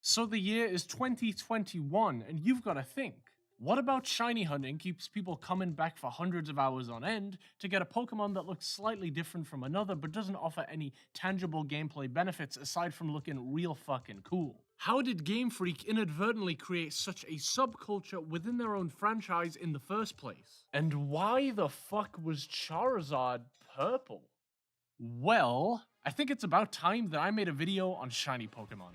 So the year is 2021, and you've got to think, what about shiny hunting keeps people coming back for hundreds of hours on end to get a Pokemon that looks slightly different from another but doesn't offer any tangible gameplay benefits aside from looking real fucking cool? How did Game Freak inadvertently create such a subculture within their own franchise in the first place? And why the fuck was Charizard purple? Well, I think it's about time that I made a video on shiny Pokemon.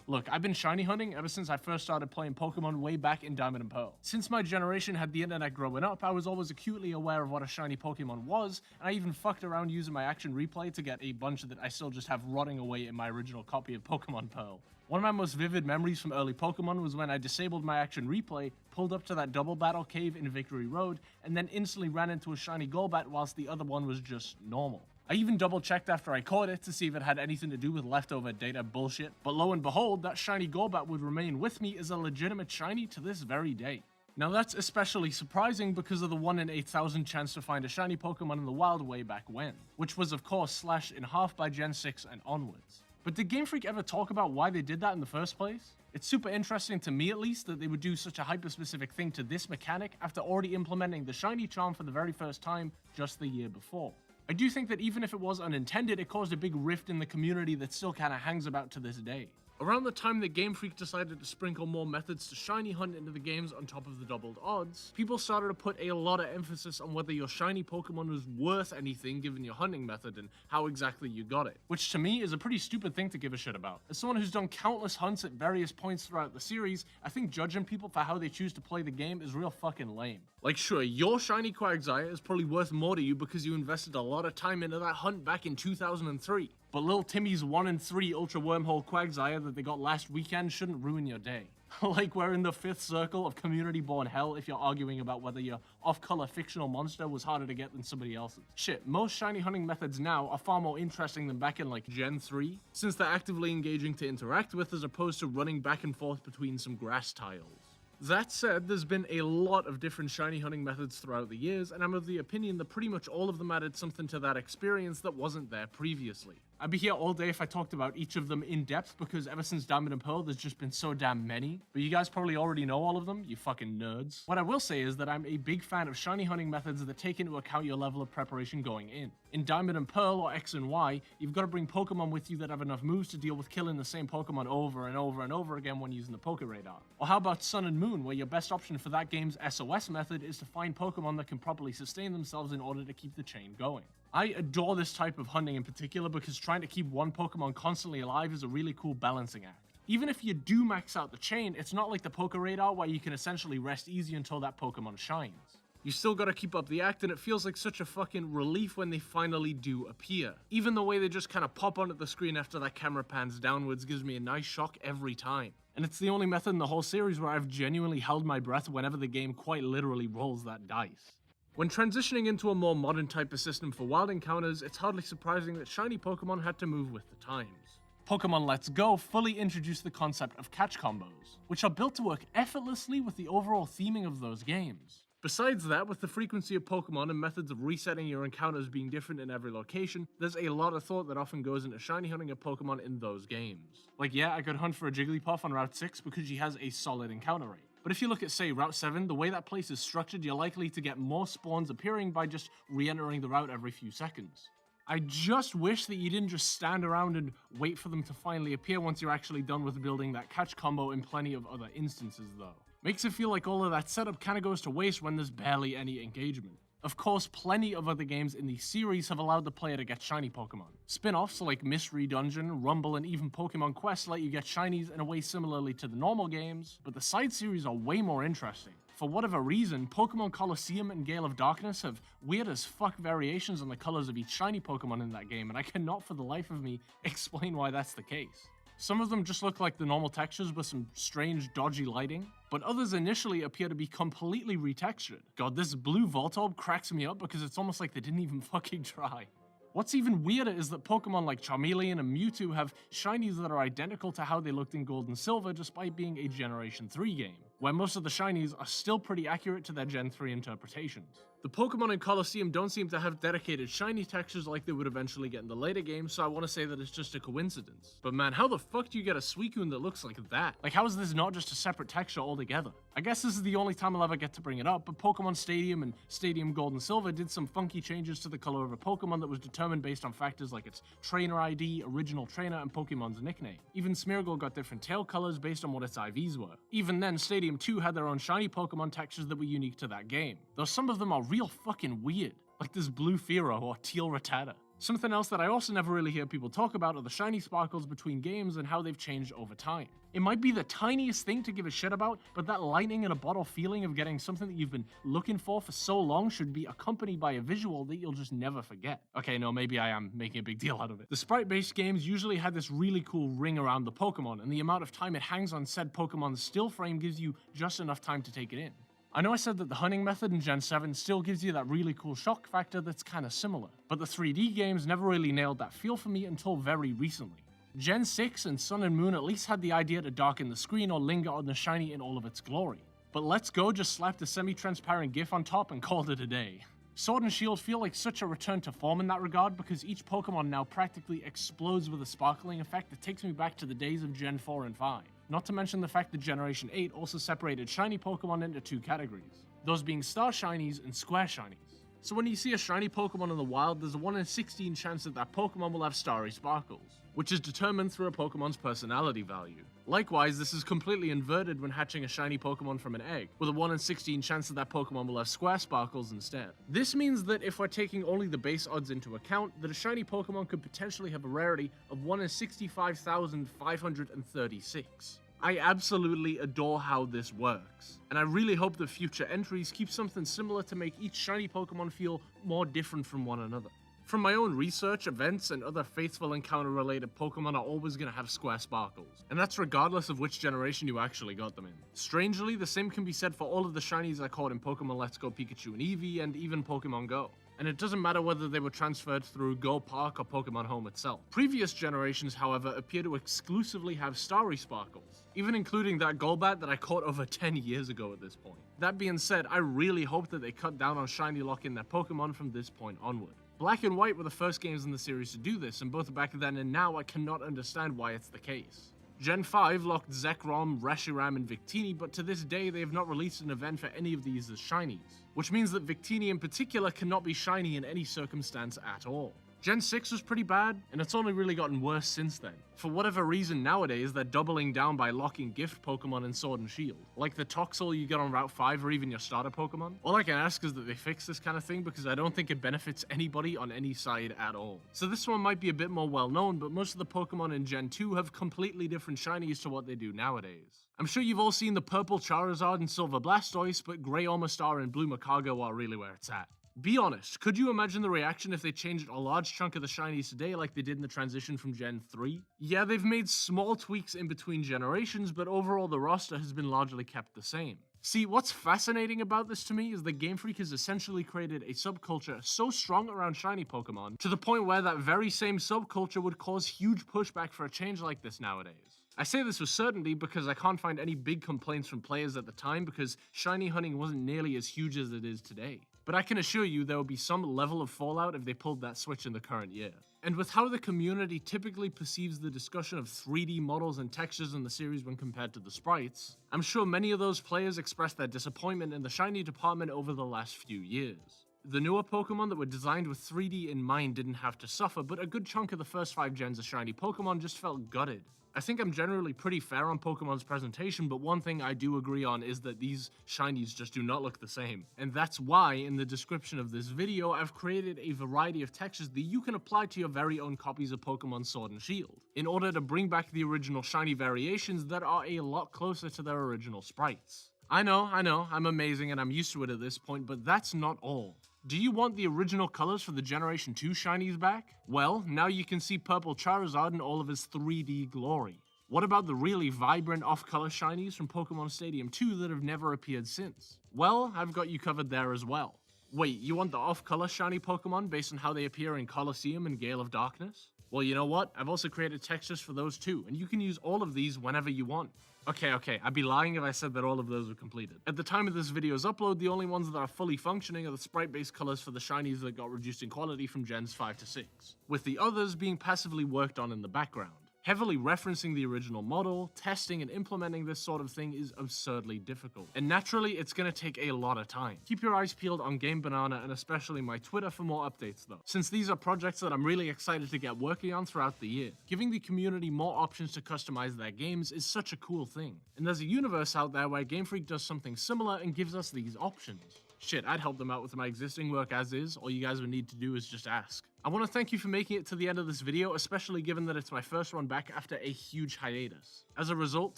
Look, I've been shiny hunting ever since I first started playing Pokemon way back in Diamond and Pearl. Since my generation had the internet growing up, I was always acutely aware of what a shiny Pokemon was, and I even fucked around using my action replay to get a bunch that I still just have rotting away in my original copy of Pokemon Pearl. One of my most vivid memories from early Pokemon was when I disabled my action replay, pulled up to that double battle cave in Victory Road, and then instantly ran into a shiny Golbat whilst the other one was just normal. I even double checked after I caught it to see if it had anything to do with leftover data bullshit, but lo and behold, that shiny Golbat would remain with me as a legitimate shiny to this very day. Now that's especially surprising because of the 1 in 8,000 chance to find a shiny Pokemon in the wild way back when, which was of course slashed in half by Gen 6 and onwards. But did Game Freak ever talk about why they did that in the first place? It's super interesting to me at least that they would do such a hyper-specific thing to this mechanic after already implementing the shiny charm for the very first time just the year before. I do think that even if it was unintended, it caused a big rift in the community that still kinda hangs about to this day. Around the time that Game Freak decided to sprinkle more methods to shiny hunt into the games on top of the doubled odds, people started to put a lot of emphasis on whether your shiny Pokemon was worth anything given your hunting method and how exactly you got it. Which to me is a pretty stupid thing to give a shit about. As someone who's done countless hunts at various points throughout the series, I think judging people for how they choose to play the game is real fucking lame. Like sure, your shiny Quagsire is probably worth more to you because you invested a lot of time into that hunt back in 2003. But Lil Timmy's 1 in 3 Ultra Wormhole Quagsire that they got last weekend shouldn't ruin your day. Like we're in the 5th circle of community-born hell if you're arguing about whether your off-color fictional monster was harder to get than somebody else's. Shit, most shiny hunting methods now are far more interesting than back in like Gen 3, since they're actively engaging to interact with as opposed to running back and forth between some grass tiles. That said, there's been a lot of different shiny hunting methods throughout the years, and I'm of the opinion that pretty much all of them added something to that experience that wasn't there previously. I'd be here all day if I talked about each of them in depth, because ever since Diamond and Pearl, there's just been so damn many. But you guys probably already know all of them, you fucking nerds. What I will say is that I'm a big fan of shiny hunting methods that take into account your level of preparation going in. In Diamond and Pearl, or X and Y, you've got to bring Pokemon with you that have enough moves to deal with killing the same Pokemon over and over and over again when using the Poké Radar. Or how about Sun and Moon, where your best option for that game's SOS method is to find Pokemon that can properly sustain themselves in order to keep the chain going. I adore this type of hunting in particular because trying to keep one Pokemon constantly alive is a really cool balancing act. Even if you do max out the chain, it's not like the Poké Radar where you can essentially rest easy until that Pokemon shines. You still gotta keep up the act, and it feels like such a fucking relief when they finally do appear. Even the way they just kinda pop onto the screen after that camera pans downwards gives me a nice shock every time. And it's the only method in the whole series where I've genuinely held my breath whenever the game quite literally rolls that dice. When transitioning into a more modern type of system for wild encounters, it's hardly surprising that shiny Pokemon had to move with the times. Pokemon Let's Go fully introduced the concept of catch combos, which are built to work effortlessly with the overall theming of those games. Besides that, with the frequency of Pokemon and methods of resetting your encounters being different in every location, there's a lot of thought that often goes into shiny hunting a Pokemon in those games. Like yeah, I could hunt for a Jigglypuff on Route 6 because she has a solid encounter rate. But if you look at, say, Route 7, the way that place is structured, you're likely to get more spawns appearing by just re-entering the route every few seconds. I just wish that you didn't just stand around and wait for them to finally appear once you're actually done with building that catch combo in plenty of other instances, though. Makes it feel like all of that setup kinda goes to waste when there's barely any engagement. Of course, plenty of other games in the series have allowed the player to get shiny Pokemon. Spin-offs like Mystery Dungeon, Rumble, and even Pokemon Quest let you get shinies in a way similarly to the normal games, but the side series are way more interesting. For whatever reason, Pokemon Colosseum and Gale of Darkness have weird as fuck variations on the colors of each shiny Pokemon in that game, and I cannot for the life of me explain why that's the case. Some of them just look like the normal textures with some strange, dodgy lighting, but others initially appear to be completely retextured. God, this blue Voltorb cracks me up because it's almost like they didn't even fucking try. What's even weirder is that Pokemon like Charmeleon and Mewtwo have shinies that are identical to how they looked in Gold and Silver despite being a Generation 3 game, where most of the shinies are still pretty accurate to their Gen 3 interpretations. The Pokemon in Colosseum don't seem to have dedicated shiny textures like they would eventually get in the later games, so I want to say that it's just a coincidence. But man, how the fuck do you get a Suicune that looks like that? Like, how is this not just a separate texture altogether? I guess this is the only time I'll ever get to bring it up, but Pokemon Stadium and Stadium Gold and Silver did some funky changes to the color of a Pokemon that was determined based on factors like its trainer ID, original trainer, and Pokemon's nickname. Even Smeargle got different tail colors based on what its IVs were. Even then, Stadium 2 had their own shiny Pokemon textures that were unique to that game, though some of them are real fucking weird, like this blue Fearow or teal Rattata. Something else that I also never really hear people talk about are the shiny sparkles between games and how they've changed over time. It might be the tiniest thing to give a shit about, but that lightning in a bottle feeling of getting something that you've been looking for so long should be accompanied by a visual that you'll just never forget. Okay, no, maybe I am making a big deal out of it. The sprite-based games usually had this really cool ring around the Pokemon, and the amount of time it hangs on said Pokemon's still frame gives you just enough time to take it in. I know I said that the hunting method in Gen 7 still gives you that really cool shock factor that's kinda similar, but the 3D games never really nailed that feel for me until very recently. Gen 6 and Sun and Moon at least had the idea to darken the screen or linger on the shiny in all of its glory. But Let's Go just slapped a semi-transparent GIF on top and called it a day. Sword and Shield feel like such a return to form in that regard because each Pokemon now practically explodes with a sparkling effect that takes me back to the days of Gen 4 and 5. Not to mention the fact that Generation 8 also separated shiny Pokemon into two categories, those being Star Shinies and Square Shinies. So when you see a shiny Pokemon in the wild, there's a 1 in 16 chance that that Pokemon will have starry sparkles, which is determined through a Pokemon's personality value. Likewise, this is completely inverted when hatching a shiny Pokemon from an egg, with a 1 in 16 chance that that Pokemon will have square sparkles instead. This means that if we're taking only the base odds into account, that a shiny Pokemon could potentially have a rarity of 1 in 65,536. I absolutely adore how this works, and I really hope that future entries keep something similar to make each shiny Pokemon feel more different from one another. From my own research, events, and other faithful encounter-related Pokemon are always going to have square sparkles, and that's regardless of which generation you actually got them in. Strangely, the same can be said for all of the shinies I caught in Pokemon Let's Go Pikachu and Eevee, and even Pokemon Go. And it doesn't matter whether they were transferred through Go Park or Pokemon Home itself. Previous generations, however, appear to exclusively have starry sparkles, even including that Golbat that I caught over 10 years ago at this point. That being said, I really hope that they cut down on shiny lock in their Pokemon from this point onward. Black and White were the first games in the series to do this, and both back then and now I cannot understand why it's the case. Gen 5 locked Zekrom, Reshiram, and Victini, but to this day they have not released an event for any of these as shinies, which means that Victini in particular cannot be shiny in any circumstance at all. Gen 6 was pretty bad, and it's only really gotten worse since then. For whatever reason nowadays, they're doubling down by locking gift Pokemon in Sword and Shield, like the Toxel you get on Route 5 or even your starter Pokemon. All I can ask is that they fix this kind of thing because I don't think it benefits anybody on any side at all. So this one might be a bit more well known, but most of the Pokemon in Gen 2 have completely different shinies to what they do nowadays. I'm sure you've all seen the purple Charizard and silver Blastoise, but grey Omastar and blue Makago are really where it's at. Be honest, could you imagine the reaction if they changed a large chunk of the shinies today like they did in the transition from Gen 3? Yeah, they've made small tweaks in between generations, but overall the roster has been largely kept the same. See, what's fascinating about this to me is that Game Freak has essentially created a subculture so strong around shiny Pokemon, to the point where that very same subculture would cause huge pushback for a change like this nowadays. I say this with certainty because I can't find any big complaints from players at the time because shiny hunting wasn't nearly as huge as it is today. But I can assure you there will be some level of fallout if they pulled that switch in the current year. And with how the community typically perceives the discussion of 3D models and textures in the series when compared to the sprites, I'm sure many of those players expressed their disappointment in the shiny department over the last few years. The newer Pokemon that were designed with 3D in mind didn't have to suffer, but a good chunk of the first 5 gens of shiny Pokemon just felt gutted. I think I'm generally pretty fair on Pokemon's presentation, but one thing I do agree on is that these shinies just do not look the same. And that's why, in the description of this video, I've created a variety of textures that you can apply to your very own copies of Pokemon Sword and Shield, in order to bring back the original shiny variations that are a lot closer to their original sprites. I know, I'm amazing and I'm used to it at this point, but that's not all. Do you want the original colors for the Generation 2 shinies back? Well, now you can see purple Charizard in all of his 3D glory. What about the really vibrant off-color shinies from Pokemon Stadium 2 that have never appeared since? Well, I've got you covered there as well. Wait, you want the off-color shiny Pokemon based on how they appear in Colosseum and Gale of Darkness? Well, you know what? I've also created textures for those too, and you can use all of these whenever you want. Okay, I'd be lying if I said that all of those were completed. At the time of this video's upload, the only ones that are fully functioning are the sprite-based colors for the shinies that got reduced in quality from gens 5 to 6, with the others being passively worked on in the background. Heavily referencing the original model, testing and implementing this sort of thing is absurdly difficult, and naturally it's going to take a lot of time. Keep your eyes peeled on Game Banana and especially my Twitter for more updates though, since these are projects that I'm really excited to get working on throughout the year. Giving the community more options to customize their games is such a cool thing, and there's a universe out there where Game Freak does something similar and gives us these options. Shit, I'd help them out with my existing work as is. All you guys would need to do is just ask. I want to thank you for making it to the end of this video, especially given that it's my first run back after a huge hiatus. As a result,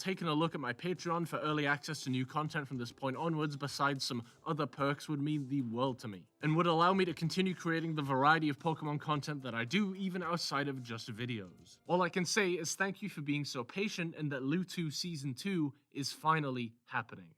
taking a look at my Patreon for early access to new content from this point onwards, besides some other perks, would mean the world to me, and would allow me to continue creating the variety of Pokemon content that I do, even outside of just videos. All I can say is thank you for being so patient, and that Lewtwo Season 2 is finally happening.